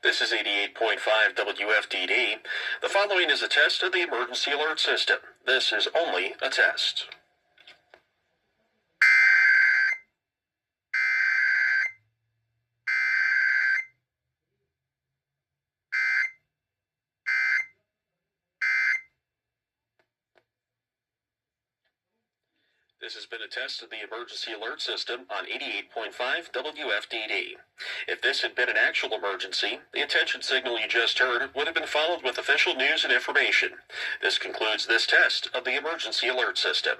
This is 88.5 Wfdd. The following is a test of the emergency alert system. This is only a test. This has been a test of the emergency alert system on 88.5 Wfdd. If this had been an actual emergency, the attention signal you just heard would have been followed with official news and information. This concludes this test of the emergency alert system.